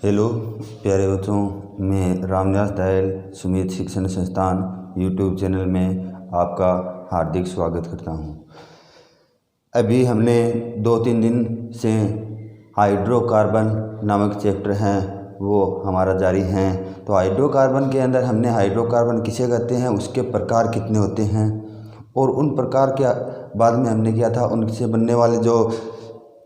Hello प्यारे बच्चों, मैं रामदास दयाल सुमित शिक्षण संस्थान यूट्यूब चैनल में आपका हार्दिक स्वागत करता हूं। अभी हमने 2-3 दिन से हाइड्रोकार्बन नामक चैप्टर हैं वो हमारा जारी है। तो हाइड्रोकार्बन के अंदर हमने हाइड्रोकार्बन किसे कहते हैं, उसके प्रकार कितने होते हैं और उन प्रकार के बाद में हमने किया था उनसे बनने वाले जो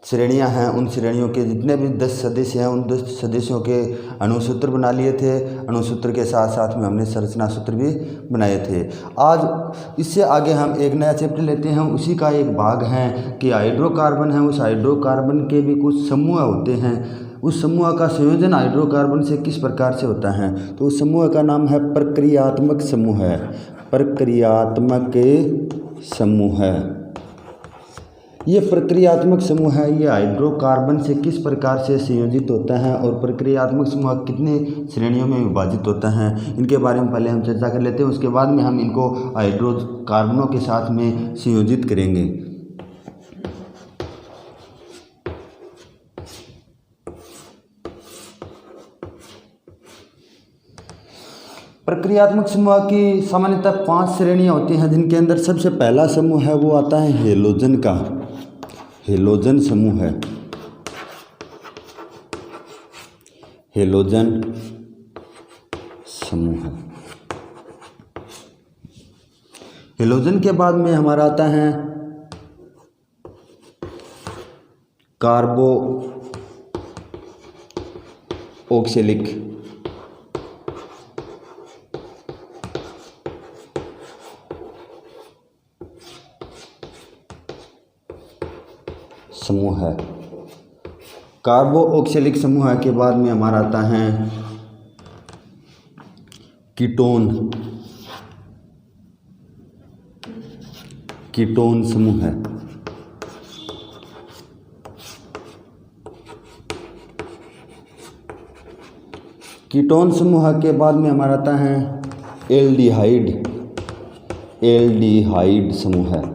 श्रेणियां हैं, उन श्रेणियों के जितने भी 10 सदस्य हैं उन 10 सदस्यों के अणुसूत्र बना लिए थे। अणुसूत्र के साथ साथ में हमने संरचना सूत्र भी बनाए थे। आज इससे आगे हम एक नया चैप्टर लेते हैं, उसी का एक भाग है कि हाइड्रोकार्बन है। उस हाइड्रोकार्बन के भी कुछ समूह होते हैं, उस समूह का संयोजन हाइड्रोकार्बन से किस प्रकार से होता है। तो उस समूह का नाम है प्रक्रियात्मक समूह है। प्रक्रियात्मक समूह है, ये प्रक्रियात्मक समूह है। ये हाइड्रोकार्बन से किस प्रकार से संयोजित होता है और प्रक्रियात्मक समूह कितने श्रेणियों में विभाजित होता है, इनके बारे में पहले हम चर्चा कर लेते हैं। उसके बाद में हम इनको हाइड्रोकार्बनों के साथ में संयोजित करेंगे। प्रक्रियात्मक समूह की सामान्यतः 5 श्रेणियां होती हैं, जिनके अंदर सबसे पहला समूह है वो आता है हेलोजन का। हेलोजन समूह है। हेलोजन समूह है। हेलोजन के बाद में हमारा आता है कार्बो ऑक्सैलिक समूह है। कार्बो ऑक्सैलिक समूह के बाद में हमारा आता है कीटोन। कीटोन समूह है। कीटोन समूह के बाद में हमारा आता है एल्डिहाइड। एल्डिहाइड समूह है।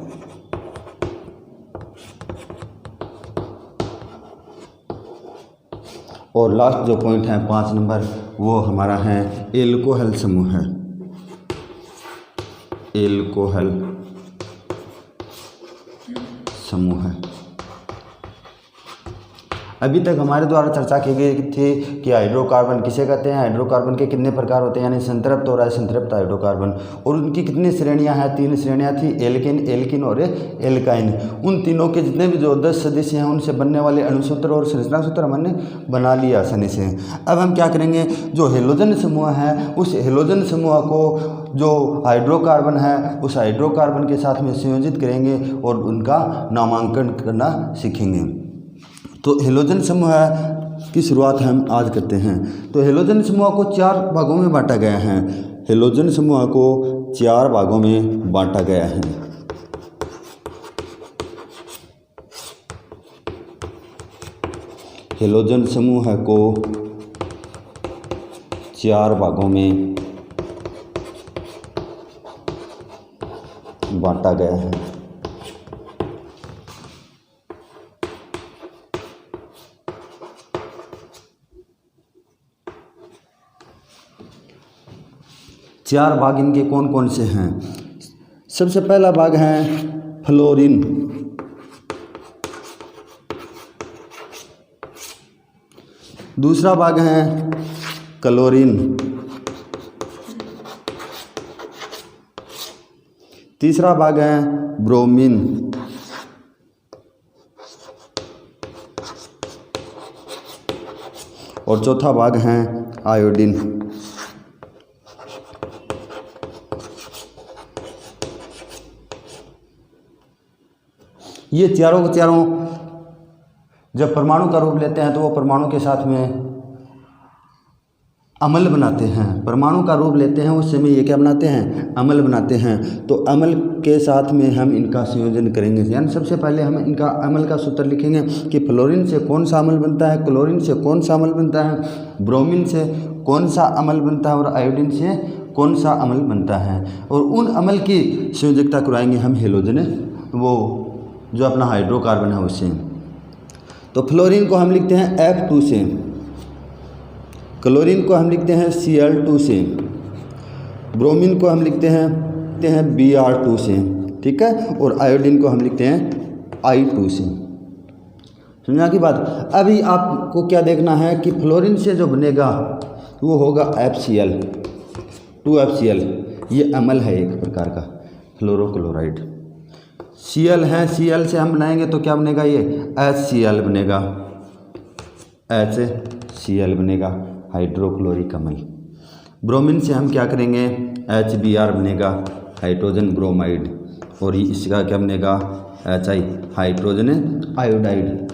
और लास्ट जो पॉइंट है 5 नंबर, वो हमारा है एल्कोहल समूह है। एल्कोहल समूह है। अभी तक हमारे द्वारा चर्चा की गई थी कि हाइड्रोकार्बन किसे कहते हैं, हाइड्रोकार्बन के कितने प्रकार होते हैं, यानी संतृप्त और असंतृप्त हाइड्रोकार्बन, और उनकी कितनी श्रेणियां हैं। 3 श्रेणियां थी, एल्केन, एल्कीन और एल्काइन। उन तीनों के जितने भी जो 10 सदस्य हैं उनसे बनने वाले अणुसूत्र और संरचना सूत्र हमने बना लिया आसानी से। अब हम क्या करेंगे, जो हेलोजन समूह है उस हेलोजन समूह को जो हाइड्रोकार्बन है उस हाइड्रोकार्बन के साथ में संयोजित करेंगे और उनका नामांकन करना सीखेंगे। तो हेलोजन समूह की शुरुआत हम आज करते हैं। तो हेलोजन समूह को 4 भागों में बांटा गया है। हेलोजन समूह को 4 भागों में बांटा गया है। हेलोजन समूह को 4 भागों में बांटा गया है। चार भाग इनके कौन कौन से हैं। सबसे पहला भाग है फ्लोरीन। दूसरा भाग है क्लोरीन। तीसरा भाग है ब्रोमीन। और चौथा भाग है आयोडीन। ये चारों के चारों जब परमाणु का रूप लेते हैं तो वो परमाणु के साथ में अम्ल बनाते हैं। परमाणु का रूप लेते हैं उस समय ये क्या बनाते हैं, अम्ल बनाते हैं। तो अम्ल के साथ में हम इनका संयोजन करेंगे, यानी सबसे पहले हम इनका अम्ल का सूत्र लिखेंगे कि फ्लोरीन से कौन सा अम्ल बनता है, क्लोरीन से कौन सा अम्ल बनता है, ब्रोमीन से कौन सा अम्ल बनता है और आयोडीन से कौन सा अम्ल बनता है। और उन अम्ल की संयोजकता कराएंगे हम हेलोजन, वो जो अपना हाइड्रोकार्बन है उससे। तो फ्लोरीन को हम लिखते हैं F2 से। क्लोरीन को हम लिखते हैं Cl2 से, ब्रोमीन को हम लिखते हैं Br2 से, ठीक है, और आयोडीन को हम लिखते हैं I2 से। समझा की बात। अभी आपको क्या देखना है कि फ्लोरीन से जो बनेगा वो होगा FCl, 2FCl, ये अम्ल है एक प्रकार का, फ्लोरोक्लोराइड। Cl है, Cl से हम बनाएंगे तो क्या बनेगा, ये HCl बनेगा, HCl बनेगा, हाइड्रोक्लोरिक अम्ल। ब्रोमीन से हम क्या करेंगे, HBr बनेगा, हाइड्रोजन ब्रोमाइड, और इसका क्या बनेगा, HI, हाइड्रोजन आयोडाइड।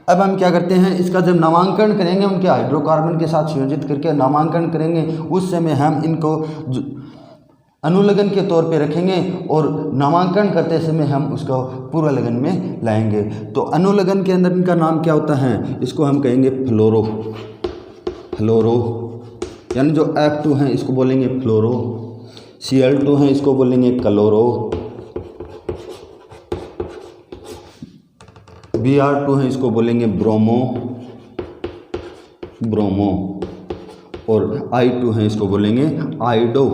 अब हम क्या करते हैं, इसका जब नामांकन करेंगे, उनके हाइड्रोकार्बन के साथ संयोजित करके नामांकन करेंगे, उस समय हम इनको अनुलग्न के तौर पे रखेंगे और नामांकन करते समय हम उसको पूर्व लगन में लाएंगे। तो अनुलग्न के अंदर इनका नाम क्या होता है, इसको हम कहेंगे फ्लोरो, यानी जो F2 हैं इसको बोलेंगे फ्लोरो, Cl2 हैं इसको बोलेंगे क्लोरो, Br2 हैं इसको बोलेंगे ब्रोमो, और I2 हैं इसको बोलेंगे आइडो।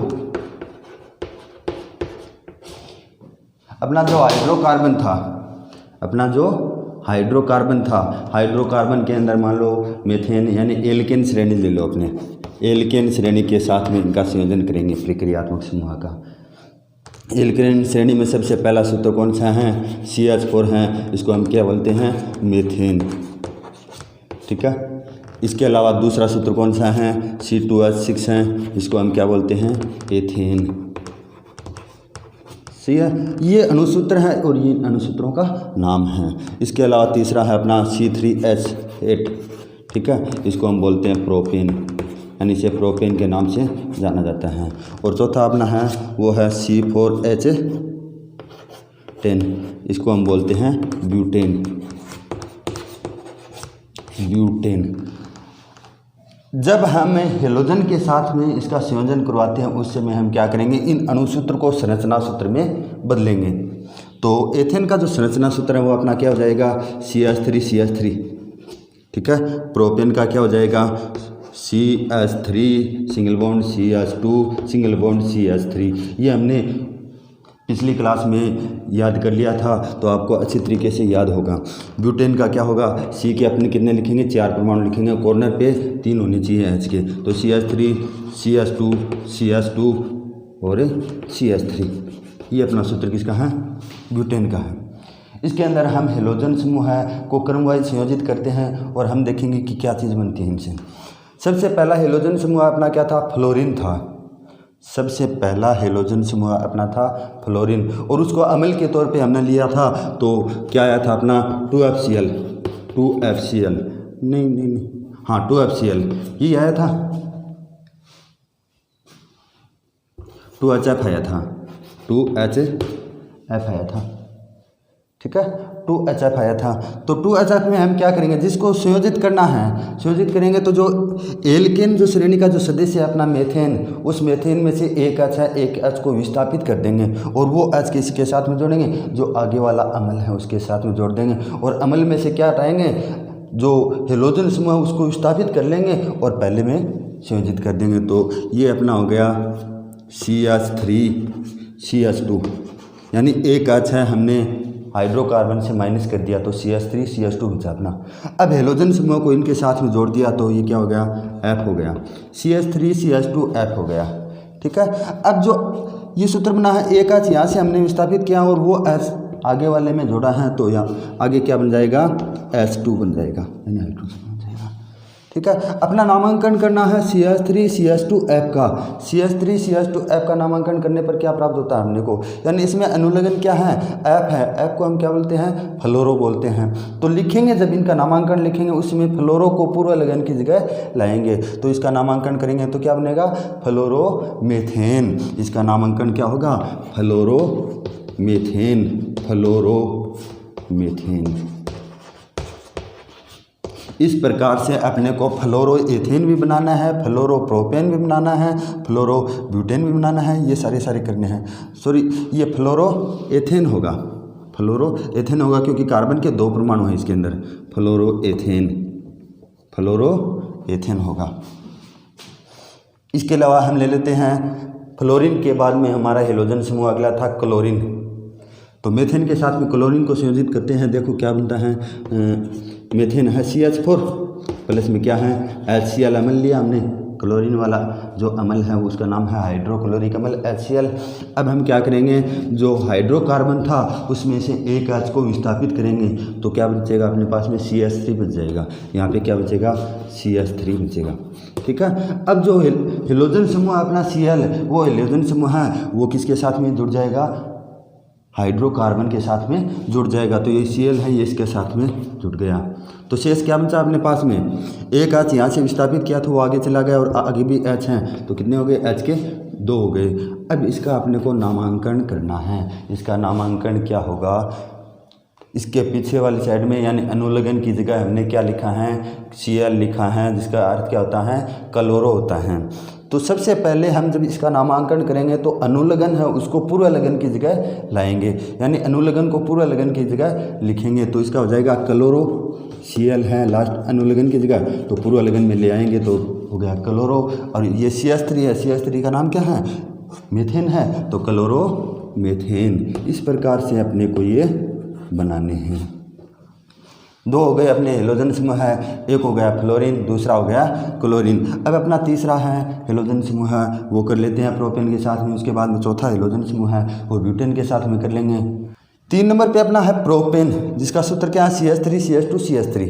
अपना जो हाइड्रोकार्बन था, हाइड्रोकार्बन के अंदर मान लो मेथेन यानी एल्केन श्रेणी ले लो, अपने एल्केन श्रेणी के साथ में इनका संयोजन करेंगे प्रक्रियात्मक समूह का। एल्केन श्रेणी में सबसे पहला सूत्र कौन सा है, CH4 है, इसको हम क्या बोलते हैं, मेथेन, ठीक है। इसके अलावा दूसरा सूत्र कौन सा है, C2H6 है, इसको हम क्या बोलते हैं, एथेन। सही है, ये अणुसूत्र है और ये अणुसूत्रों का नाम है। इसके अलावा तीसरा है अपना C3H8, ठीक है, इसको हम बोलते हैं प्रोपेन, यानी इसे प्रोपेन के नाम से जाना जाता है। और चौथा अपना है वो है C4H10, इसको हम बोलते हैं ब्यूटेन। जब हम हेलोजन के साथ में इसका संयोजन करवाते हैं, उस समय हम क्या करेंगे, इन अणुसूत्र को संरचना सूत्र में बदलेंगे। तो एथेन का जो संरचना सूत्र है वो अपना क्या हो जाएगा, CH3, ठीक है। प्रोपेन का क्या हो जाएगा, CH3 single bond CH2 single bond CH3। ये हमने पिछली क्लास में याद कर लिया था, तो आपको अच्छी तरीके से याद होगा। ब्यूटेन का क्या होगा, C के अपने कितने लिखेंगे, 4 परमाणु लिखेंगे, कॉर्नर पे 3 होने चाहिए H के, तो CH3 CH2 और CH3। ये अपना सूत्र किसका है, ब्यूटेन का है। इसके अंदर हम हेलोजन समूह है को क्रमवाइज संयोजित करते हैं और हम देखेंगे कि क्या चीज़ बनती है इनसे। सबसे पहला हेलोजन समूह अपना क्या था, फ्लोरीन था। सबसे पहला हेलोजन समूह अपना था फ्लोरीन, और उसको अम्ल के तौर पे हमने लिया था, तो क्या आया था अपना 2FCl, नहीं, हाँ 2FCl, ये आया था, 2HF आया था, 2HF आया था, ठीक है, 2HF आया था। तो 2HF में हम क्या करेंगे, जिसको संयोजित करना है, संयोजित करेंगे तो जो एल्केन जो श्रेणी का जो सदस्य है अपना मेथेन, उस मेथेन में से एक H है, एक H को विस्थापित कर देंगे और वो H किसके साथ में जोड़ेंगे, जो आगे वाला अम्ल है उसके साथ में जोड़ देंगे, और अम्ल में से क्या हटाएंगे, जो हेलोजन समूह है उसको विस्थापित कर लेंगे और पहले में संयोजित कर देंगे। तो ये अपना हो गया CH3CH2, यानी एक H है, हमने हाइड्रोकार्बन से माइनस कर दिया तो CH3CH2 बचा अपना। अब हेलोजन समूह को इनके साथ में जोड़ दिया तो ये क्या हो गया, F हो गया, CH3CH2F हो गया, ठीक है। अब जो ये सूत्र बना है, एक H यहाँ से हमने विस्थापित किया और वो H आगे वाले में जोड़ा है, तो यहाँ आगे क्या बन जाएगा, H2 बन जाएगा, यानी हाइड्रोजन बन जाएगा, ठीक है। अपना नामांकन करना है CH3CH2F का। CH3CH2F का नामांकन करने पर क्या प्राप्त होता है हमने को, यानी इसमें अनुलग्न क्या है, F है, F को हम क्या बोलते हैं, फ्लोरो बोलते हैं। तो लिखेंगे, जब इनका नामांकन लिखेंगे उसमें फ्लोरो को पूर्व लगन की जगह लाएंगे, तो इसका नामांकन करेंगे तो क्या बनेगा, फ्लोरोमेथेन। इसका नामांकन क्या होगा, फ्लोरोमेथेन। इस प्रकार से अपने को फ्लोरो एथेन भी बनाना है, फ्लोरो प्रोपेन भी बनाना है, फ्लोरो ब्यूटेन भी बनाना है, ये सारे करने हैं। ये फ्लोरो एथेन होगा, क्योंकि कार्बन के 2 परमाणु हैं इसके अंदर, फ्लोरो एथेन होगा। इसके अलावा हम ले लेते हैं फ्लोरीन के बाद में हमारा हेलोजन समूह अगला था क्लोरीन। तो मेथेन के साथ में क्लोरीन को संयोजित करते हैं। देखो क्या बनता है, मेथेन है CH4 प्लस में क्या है HCl अम्ल लिया हमने। क्लोरीन वाला जो अम्ल है उसका नाम है हाइड्रोक्लोरिक अम्ल HCl। अब हम क्या करेंगे, जो हाइड्रोकार्बन था उसमें से एक H को विस्थापित करेंगे तो क्या बचेगा अपने पास में CH3 बच जाएगा। यहाँ पे क्या बचेगा CH3 बचेगा। ठीक है। अब जो हेलोजन समूह अपना Cl वो हेलोजन समूह है वो किसके साथ में जुड़ जाएगा, हाइड्रोकार्बन के साथ में जुड़ जाएगा। तो ये Cl है ये इसके साथ में जुड़ गया। तो शेष क्या बचा अपने पास में, एक H यहाँ से विस्थापित किया तो वो आगे चला गया और आगे भी H हैं तो कितने हो गए, H के 2 हो गए। अब इसका अपने को नामांकन करना है। इसका नामांकन क्या होगा, इसके पीछे वाली साइड में यानी अनुलग्न की जगह हमने क्या लिखा है, Cl लिखा है जिसका अर्थ क्या होता है, क्लोरो होता है। तो सबसे पहले हम जब इसका नामांकन करेंगे तो अनुलग्न है उसको पूर्व लगन की जगह लाएंगे, यानी अनुलग्न को पूर्व लगन की जगह लिखेंगे। तो इसका हो जाएगा क्लोरो, Cl है लास्ट अनुलग्न की जगह तो पूर्व लगन में ले आएंगे तो हो गया क्लोरो। और ये CH3 है, CH3 का नाम क्या है, मीथेन है तो क्लोरो मीथेन। इस प्रकार से अपने को ये बनाने हैं। 2 हो गए अपने हेलोजन समूह है, एक हो गया फ्लोरीन, दूसरा हो गया क्लोरीन। अब अपना तीसरा है हेलोजन समूह है वो कर लेते हैं प्रोपेन के साथ में। उसके बाद में चौथा हेलोजन समूह है वो ब्यूटेन के साथ में कर लेंगे। 3 नंबर पे अपना है प्रोपेन जिसका सूत्र क्या है CH3 CH2 CH3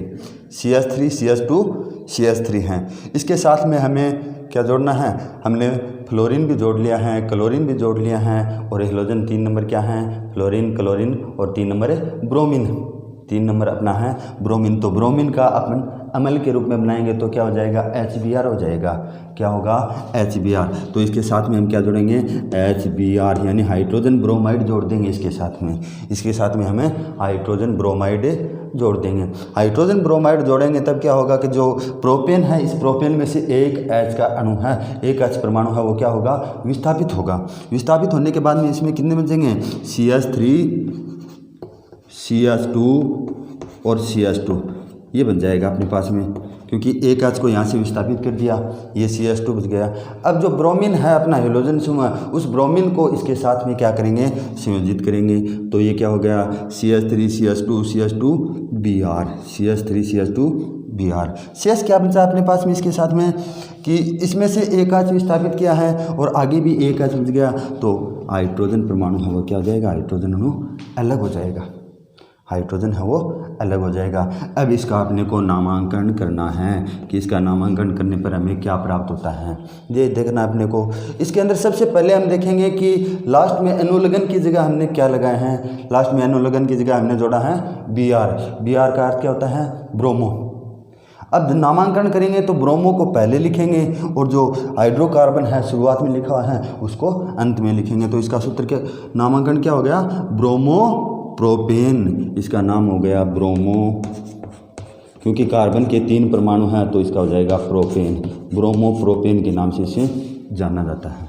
CH3 CH2 CH3 है। इसके साथ में हमें क्या जोड़ना है, हमने फ्लोरीन भी जोड़ लिया है, क्लोरीन भी जोड़ लिया है और हेलोजन 3 नंबर क्या है, फ्लोरीन क्लोरीन और 3 नंबर है ब्रोमीन। 3 नंबर अपना है ब्रोमीन। तो ब्रोमीन का अपन अम्ल के रूप में बनाएंगे तो क्या हो जाएगा, HBr हो जाएगा। क्या होगा, HBr। तो इसके साथ में हम क्या जोड़ेंगे, HBr यानी हाइड्रोजन ब्रोमाइड जोड़ देंगे इसके साथ में। इसके साथ में हमें हाइड्रोजन ब्रोमाइड जोड़ देंगे। हाइड्रोजन ब्रोमाइड जोड़ेंगे तब क्या होगा कि जो प्रोपेन है इस प्रोपेन में से एक H का अणु है, एक H परमाणु है वो क्या होगा, विस्थापित होगा। विस्थापित होने के बाद में इसमें कितने बचेंगे, CH3 CH2 और CH2 ये बन जाएगा अपने पास में, क्योंकि एक H को यहाँ से विस्थापित कर दिया, ये CH2 बच गया। अब जो ब्रोमीन है अपना हेलोजन समूह उस ब्रोमीन को इसके साथ में क्या करेंगे, संयोजित करेंगे। तो ये क्या हो गया, CH3 CH2 CH2 Br CH3 CH2 Br। शेष क्या बचा अपने पास में इसके साथ में कि इसमें से एक H विस्थापित किया है और आगे भी एक H बच गया तो हाइड्रोजन परमाणु है वो क्या हो जाएगा, हाइड्रोजन अणु अलग हो जाएगा, हाइड्रोजन है वो अलग हो जाएगा। अब इसका अपने को नामांकन करना है कि इसका नामांकन करने पर हमें क्या प्राप्त होता है, ये देखना अपने को। इसके अंदर सबसे पहले हम देखेंगे कि लास्ट में अनुलग्न की जगह हमने क्या लगाए हैं। लास्ट में अनुलग्न की जगह हमने जोड़ा है Br। Br का अर्थ क्या होता है, ब्रोमो। अब नामांकन करेंगे तो ब्रोमो को पहले लिखेंगे और जो हाइड्रोकार्बन है शुरुआत में लिखा हुआ है उसको अंत में लिखेंगे। तो इसका सूत्र के नामांकन क्या हो गया, ब्रोमो प्रोपेन। इसका नाम हो गया ब्रोमो, क्योंकि कार्बन के 3 परमाणु हैं तो इसका हो जाएगा प्रोपेन। ब्रोमो प्रोपेन के नाम से इसे जाना जाता है।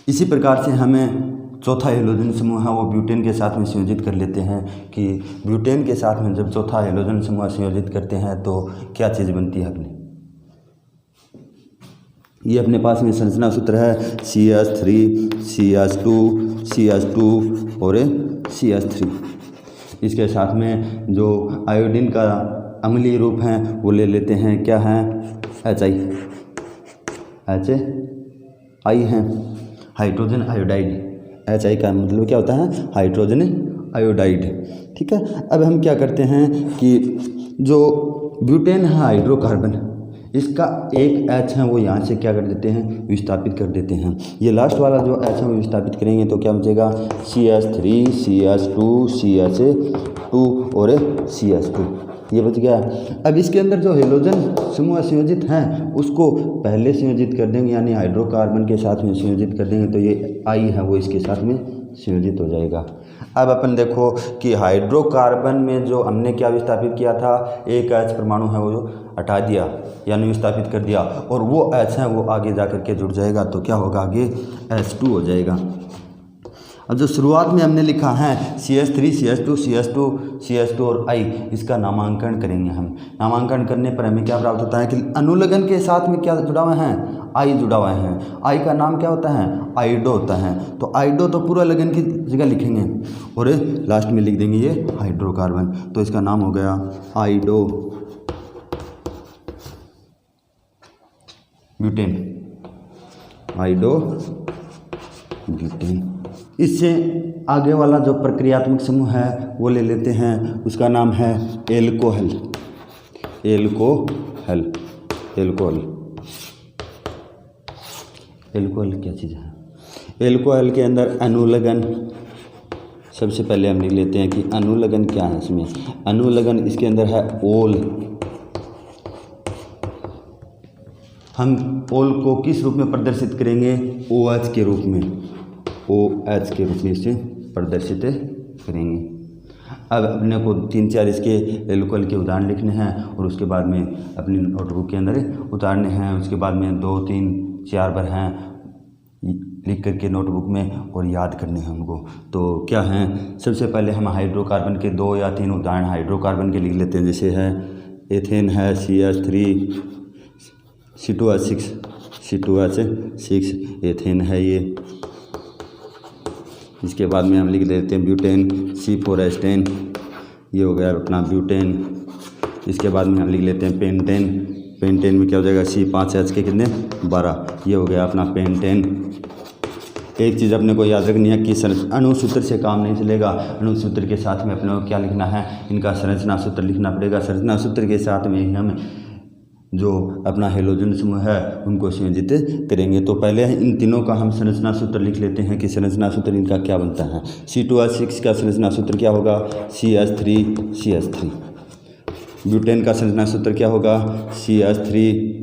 इसी प्रकार से हमें चौथा हेलोजन समूह है वो ब्यूटेन के साथ में संयोजित कर लेते हैं कि ब्यूटेन के साथ में जब चौथा हेलोजन समूह संयोजित करते हैं तो क्या चीज़ बनती है अपनी। ये अपने पास में संरचना सूत्र है CH3 CH2 CH2 और CH3। इसके साथ में जो आयोडीन का अम्लीय रूप है वो ले लेते हैं, क्या है, HI है हाइड्रोजन आयोडाइड। HI का मतलब क्या होता है, हाइड्रोजन आयोडाइड। ठीक है। अब हम क्या करते हैं कि जो ब्यूटेन है हाइड्रोकार्बन इसका एक H है वो यहाँ से क्या कर देते हैं, विस्थापित कर देते हैं। ये लास्ट वाला जो H है वो विस्थापित करेंगे तो क्या बचेगा, CH3 CH2 CH2 और CH2 ये बच गया। अब इसके अंदर जो हेलोजन समूह संयोजित हैं उसको पहले संयोजित कर देंगे, यानी हाइड्रोकार्बन के साथ में संयोजित कर देंगे तो ये I है वो इसके साथ में संयोजित हो जाएगा। अब अपन देखो कि हाइड्रोकार्बन में जो हमने क्या विस्थापित किया था, एक H परमाणु है वो जो हटा दिया यानी विस्थापित कर दिया और वो H है वो आगे जा कर के जुड़ जाएगा तो क्या होगा, आगे H2 हो जाएगा। अब जो शुरुआत में हमने लिखा है CH3 CH2 CH2 CH2 और I, इसका नामांकन करेंगे हम। नामांकन करने पर हमें क्या प्राप्त होता है कि अनुलग्न के साथ में क्या जुड़ा हुआ है, I जुड़ा हुआ है। I का नाम क्या होता है, आइडो होता है। तो आइडो तो पूरा लगन की जगह लिखेंगे और लास्ट में लिख देंगे ये हाइड्रोकार्बन। तो इसका नाम हो गया आइडो ब्यूटेन, आइडो ब्यूटेन। इससे आगे वाला जो प्रक्रियात्मक समूह है वो ले लेते हैं, उसका नाम है एल्कोहल। एल्कोहल एल्कोहल एल्कोहल क्या चीज़ है? एल्कोहल के अंदर अनुलग्न, सबसे पहले हम लिख लेते हैं कि अनुलग्न क्या है। इसमें अनुलग्न इसके अंदर है ओल। हम ओल को किस रूप में प्रदर्शित करेंगे, OH के रूप में, OH के रूप में इसे प्रदर्शित करेंगे। अब अपने को 3-4 इसके एल्कोहल के उदाहरण लिखने हैं और उसके बाद में अपनी नोटबुक के अंदर उतारने हैं। उसके बाद में 2-3-4 बार हैं लिख करके नोटबुक में और याद करने हैं हमको। तो क्या हैं, सबसे पहले हम हाइड्रोकार्बन के 2 या 3 उदाहरण हाइड्रोकार्बन के लिख लेते हैं। जैसे है एथेन है CH3 C2H6 एथेन है ये। इसके बाद में हम लिख देते हैं ब्यूटेन C4H10, ये हो गया अपना ब्यूटेन। इसके बाद में हम लिख लेते हैं पेंटेन। पेंटेन में क्या हो जाएगा, C5H के कितने 12, ये हो गया अपना पेंटेन। एक चीज़ अपने को याद रखनी है कि अणुसूत्र से काम नहीं चलेगा। अणुसूत्र के साथ में अपने को क्या लिखना है, इनका संरचना सूत्र लिखना पड़ेगा। संरचना सूत्र के साथ में ही हम जो अपना हेलोजन समूह है उनको संयोजित करेंगे। तो पहले इन तीनों का हम संरचना सूत्र लिख लेते हैं कि संरचना सूत्र इनका क्या बनता है। C2H6 का संरचना सूत्र क्या होगा, CH3 ब्यूटेन का संरचना सूत्र क्या होगा, CH3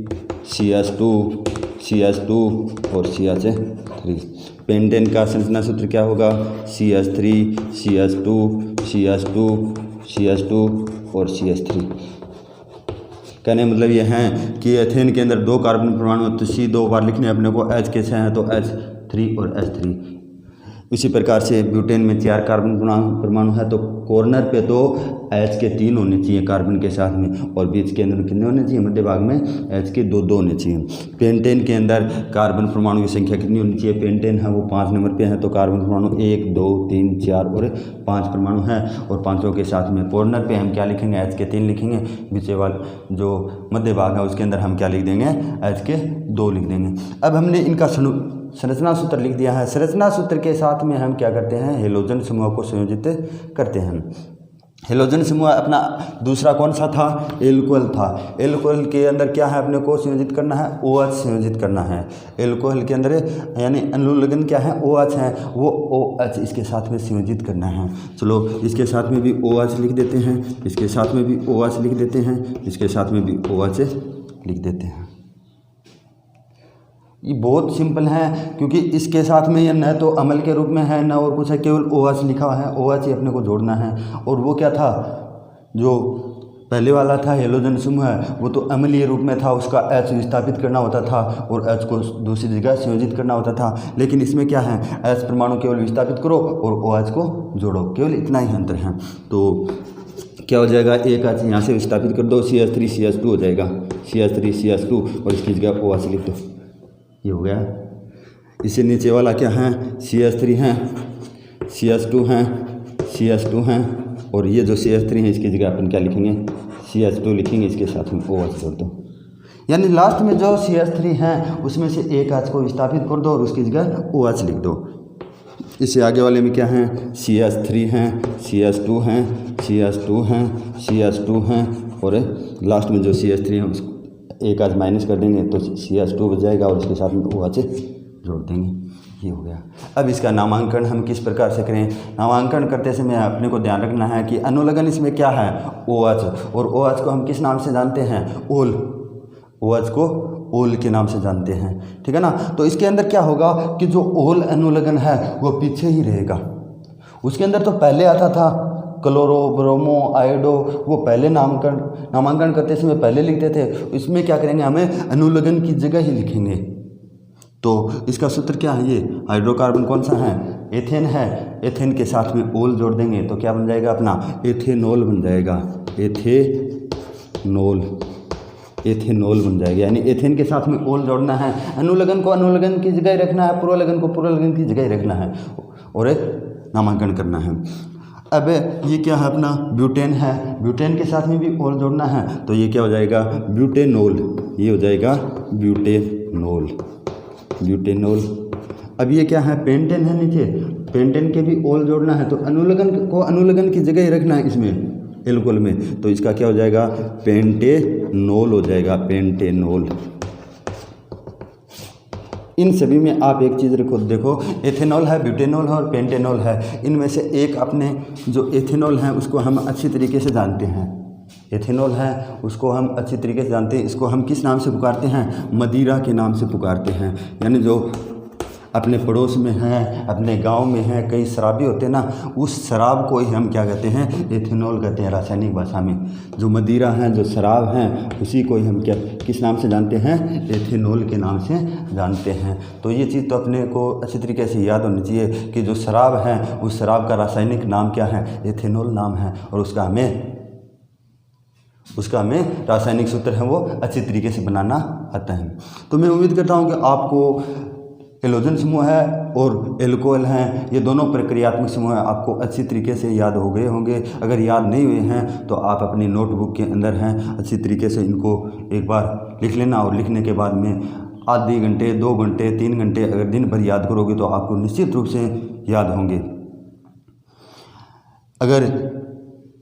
CH2 और CH3। पेंटेन का संरचना सूत्र क्या होगा, CH3 CH2 और CH3। कहने मतलब ये हैं कि एथेन के अंदर 2 कार्बन परमाणु, तो C 2 बार लिखने अपने को, H के 6 हैं तो H3 और H3। इसी प्रकार से ब्यूटेन में 4 कार्बन परमाणु है तो कॉर्नर पे तो H के 3 होने चाहिए कार्बन के साथ में, और बीच के अंदर कितने होने चाहिए, मध्य भाग में H के 2 होने चाहिए। पेंटेन के अंदर कार्बन परमाणु की संख्या कितनी होनी चाहिए, पेंटेन है वो 5 नंबर पे है तो कार्बन परमाणु 1 2 3 4 और 5 परमाणु हैं, और पांचों के साथ में कॉर्नर पे हम क्या लिखेंगे, H के 3 लिखेंगे। बीच वाला जो मध्य भाग है उसके अंदर हम क्या लिख देंगे, H के 2 लिख देंगे। अब हमने इनका संरचना सूत्र लिख दिया है। संरचना सूत्र के साथ में हम क्या करते हैं, हेलोजन समूह को संयोजित करते हैं। हेलोजन समूह अपना दूसरा कौन सा था, एल्कोहल था। एल्कोहल के अंदर क्या है, अपने को संयोजित करना है, OH संयोजित करना है। एल्कोहल के अंदर यानी अनुलग्न क्या है, OH है, वो OH इसके साथ में संयोजित करना है। चलो इसके साथ में भी OH लिख देते हैं, इसके साथ में भी OH लिख देते हैं, इसके साथ में भी OH लिख देते हैं। ये बहुत सिंपल है क्योंकि इसके साथ में ये न तो अम्ल के रूप में है न और कुछ है, केवल OH लिखा हुआ है, OH ही अपने को जोड़ना है। और वो क्या था, जो पहले वाला था हेलोजन समूह है वो तो अम्लीय रूप में था, उसका H विस्थापित करना होता था और H को दूसरी जगह संयोजित करना होता था। लेकिन इसमें क्या है, H परमाणु केवल विस्थापित करो और OH को जोड़ो, केवल इतना ही अंतर है। तो क्या हो जाएगा, एक H यहाँ से विस्थापित कर दो, CH3 CH2 हो जाएगा, CH3 CH2 और इसकी जगह OH लिख दो, ये हो गया। इससे नीचे वाला क्या है, CH3 हैं, CH2 हैं और ये जो CH3 है इसकी जगह अपन क्या लिखेंगे, CH2 लिखेंगे, इसके साथ में OH जोड़ दो। यानी लास्ट में जो CH3 हैं उसमें से एक H को विस्थापित कर दो और उसकी जगह OH लिख दो। इससे आगे वाले में क्या हैं, CH3 हैं, CH2 हैं और लास्ट में जो CH3 है उसको एक आज माइनस कर देंगे तो CH2 बच जाएगा और इसके साथ में OH जोड़ देंगे, ये हो गया। अब इसका नामांकन हम किस प्रकार से करें, नामांकन करते समय अपने को ध्यान रखना है कि अनुलग्न इसमें क्या है, OH, और OH को हम किस नाम से जानते हैं, ओल। OH को ओल के नाम से जानते हैं, ठीक है ना। तो इसके अंदर क्या होगा कि जो ओल अनुलग्न है वो पीछे ही रहेगा। उसके अंदर तो पहले आता था क्लोरो, ब्रोमो, आयोडो, वो पहले नामांकन करते समय पहले लिखते थे। इसमें क्या करेंगे, हमें अनुलग्न की जगह ही लिखेंगे, तो इसका सूत्र क्या है, ये हाइड्रोकार्बन कौन सा है, एथेन है। एथेन के साथ में ओल जोड़ देंगे तो क्या बन जाएगा अपना, एथेनॉल बन जाएगा, एथेनॉल, एथेनॉल बन जाएगा। यानी एथेन के साथ में ओल जोड़ना है, अनुलग्न को अनुलग्न की जगह रखना है, पूर्वलग्न को पूर्वलग्न की जगह रखना है और एक नामांकन करना है। अब ये क्या है अपना, ब्यूटेन है। ब्यूटेन के साथ में भी ओल जोड़ना है तो ये क्या हो जाएगा, ब्यूटेनॉल, ये हो जाएगा ब्यूटेनॉल, ब्यूटेनॉल। अब ये क्या है, पेंटेन है नीचे, पेंटेन के भी ओल जोड़ना है तो अनुलग्न को अनुलग्न की जगह रखना है इसमें एल्कोहल में, तो इसका क्या हो जाएगा, पेंटेनॉल हो जाएगा, पेंटेनॉल। इन सभी में आप एक चीज़ रखो, देखो एथेनॉल है, ब्यूटेनॉल है और पेंटेनॉल है। इनमें से एक अपने जो एथेनॉल है उसको हम अच्छी तरीके से जानते हैं, एथेनॉल है उसको हम अच्छी तरीके से जानते हैं। इसको हम किस नाम से पुकारते हैं, मदिरा के नाम से पुकारते हैं। यानी जो अपने पड़ोस में हैं, अपने गांव में हैं, कई शराबी होते हैं ना, उस शराब को ही हम क्या कहते हैं, एथेनॉल कहते हैं रासायनिक भाषा में। जो मदिरा हैं, जो शराब हैं, उसी को ही हम क्या किस नाम से जानते हैं, एथेनॉल के नाम से जानते हैं। तो ये चीज़ तो अपने को अच्छी तरीके से याद होनी चाहिए कि जो शराब है उस शराब का रासायनिक नाम क्या है, एथेनॉल नाम है, और उसका हमें रासायनिक सूत्र है वो अच्छी तरीके से बनाना आता है। तो मैं उम्मीद करता हूँ कि आपको हेलोजन समूह है और एल्कोहल हैं, ये दोनों प्रक्रियात्मक समूह हैं, आपको अच्छी तरीके से याद हो गए होंगे। अगर याद नहीं हुए हैं तो आप अपनी नोटबुक के अंदर हैं, अच्छी तरीके से इनको एक बार लिख लेना, और लिखने के बाद में आधे घंटे, 2 घंटे, 3 घंटे अगर दिन भर याद करोगे तो आपको निश्चित रूप से याद होंगे। अगर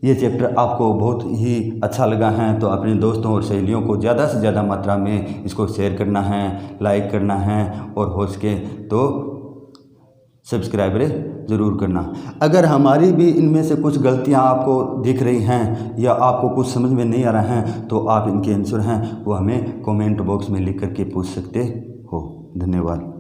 ये चैप्टर आपको बहुत ही अच्छा लगा है तो अपने दोस्तों और सहेलियों को ज़्यादा से ज़्यादा मात्रा में इसको शेयर करना है, लाइक करना है, और हो सके तो सब्सक्राइबर ज़रूर करना। अगर हमारी भी इनमें से कुछ गलतियां आपको दिख रही हैं या आपको कुछ समझ में नहीं आ रहा है तो आप इनके आंसर हैं वो हमें कमेंट बॉक्स में लिख करके पूछ सकते हो। धन्यवाद।